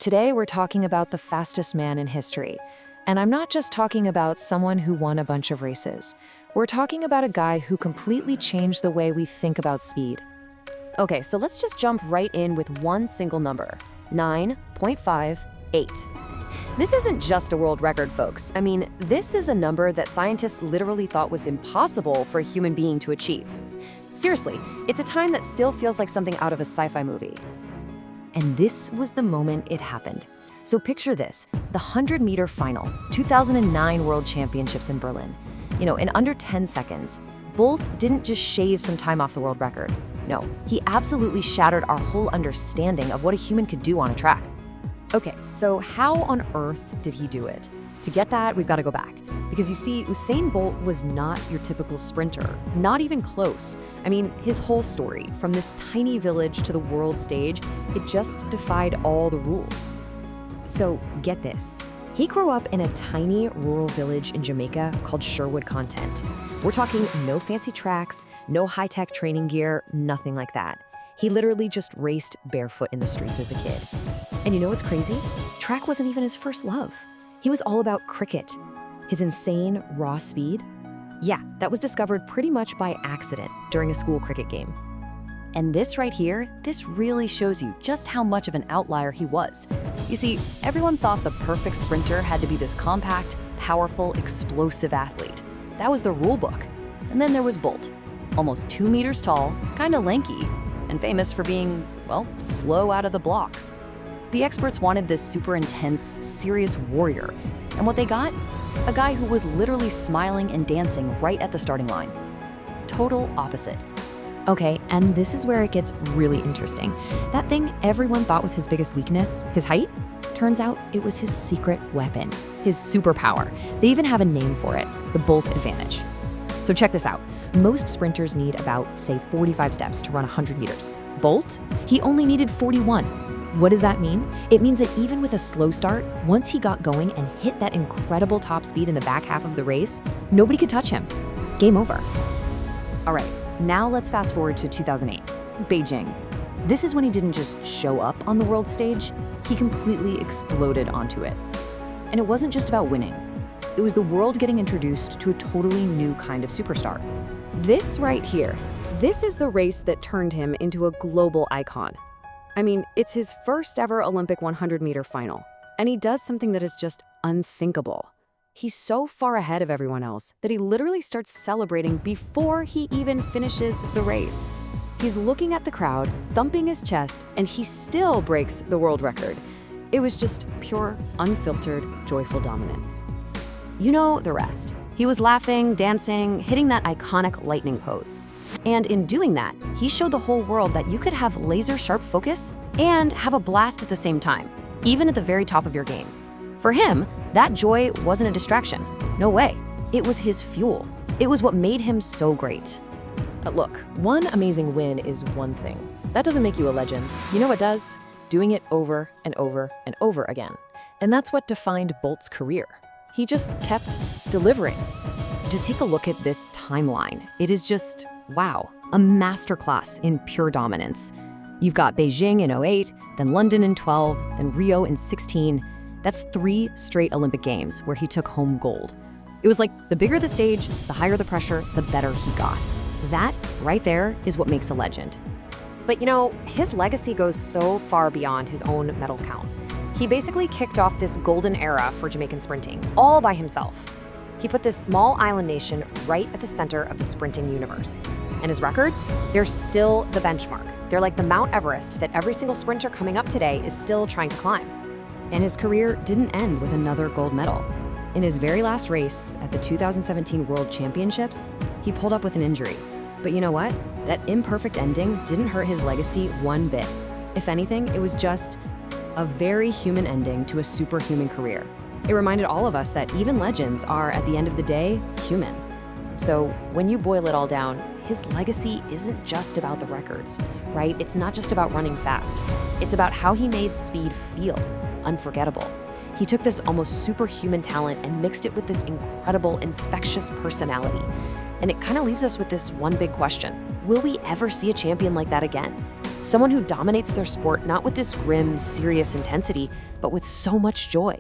Today, we're talking about the fastest man in history. And I'm not just talking about someone who won a bunch of races. We're talking about a guy who completely changed the way we think about speed. Okay, so let's just jump right in with one single number, 9.58. This isn't just a world record, folks. I mean, this is a number that scientists literally thought was impossible for a human being to achieve. Seriously, it's a time that still feels like something out of a sci-fi movie. And this was the moment it happened. So picture this, the 100-meter final, 2009 World Championships in Berlin. In under 10 seconds, Bolt didn't just shave some time off the world record. No, he absolutely shattered our whole understanding of what a human could do on a track. Okay, so how on earth did he do it? To get that, we've got to go back. Because you see, Usain Bolt was not your typical sprinter, not even close. I mean, his whole story, from this tiny village to the world stage, it just defied all the rules. So get this, he grew up in a tiny rural village in Jamaica called Sherwood Content. We're talking no fancy tracks, no high-tech training gear, nothing like that. He literally just raced barefoot in the streets as a kid. And you know what's crazy? Track wasn't even his first love. He was all about cricket. His insane, raw speed? Yeah, that was discovered pretty much by accident during a school cricket game. And this right here, this really shows you just how much of an outlier he was. You see, everyone thought the perfect sprinter had to be this compact, powerful, explosive athlete. That was the rule book. And then there was Bolt, almost 2 meters tall, kinda lanky, and famous for being, well, slow out of the blocks. The experts wanted this super intense, serious warrior. And what they got? A guy who was literally smiling and dancing right at the starting line. Total opposite. Okay, and this is where it gets really interesting. That thing everyone thought was his biggest weakness, his height, turns out it was his secret weapon, his superpower. They even have a name for it, the Bolt advantage. So check this out. Most sprinters need about, say, 45 steps to run 100 meters. Bolt, he only needed 41. What does that mean? It means that even with a slow start, once he got going and hit that incredible top speed in the back half of the race, nobody could touch him. Game over. All right, now let's fast forward to 2008, Beijing. This is when he didn't just show up on the world stage, he completely exploded onto it. And it wasn't just about winning. It was the world getting introduced to a totally new kind of superstar. This right here, this is the race that turned him into a global icon. I mean, it's his first ever Olympic 100-meter final, and he does something that is just unthinkable. He's so far ahead of everyone else that he literally starts celebrating before he even finishes the race. He's looking at the crowd, thumping his chest, and he still breaks the world record. It was just pure, unfiltered, joyful dominance. You know the rest. He was laughing, dancing, hitting that iconic lightning pose. And in doing that, he showed the whole world that you could have laser-sharp focus and have a blast at the same time, even at the very top of your game. For him, that joy wasn't a distraction. No way. It was his fuel. It was what made him so great. But look, one amazing win is one thing. That doesn't make you a legend. You know what does? Doing it over and over and over again. And that's what defined Bolt's career. He just kept delivering. Just take a look at this timeline. It is just, wow, a masterclass in pure dominance. You've got Beijing in 08, then London in 12, then Rio in 16. That's 3 straight Olympic Games where he took home gold. It was like the bigger the stage, the higher the pressure, the better he got. That right there is what makes a legend. But his legacy goes so far beyond his own medal count. He basically kicked off this golden era for Jamaican sprinting, all by himself. He put this small island nation right at the center of the sprinting universe. And his records, they're still the benchmark. They're like the Mount Everest that every single sprinter coming up today is still trying to climb. And his career didn't end with another gold medal. In his very last race at the 2017 World Championships, he pulled up with an injury. But you know what? That imperfect ending didn't hurt his legacy one bit. If anything, it was just a very human ending to a superhuman career. It reminded all of us that even legends are, at the end of the day, human. So when you boil it all down, his legacy isn't just about the records, right? It's not just about running fast. It's about how he made speed feel unforgettable. He took this almost superhuman talent and mixed it with this incredible, infectious personality. And it kind of leaves us with this one big question. Will we ever see a champion like that again? Someone who dominates their sport not with this grim, serious intensity, but with so much joy.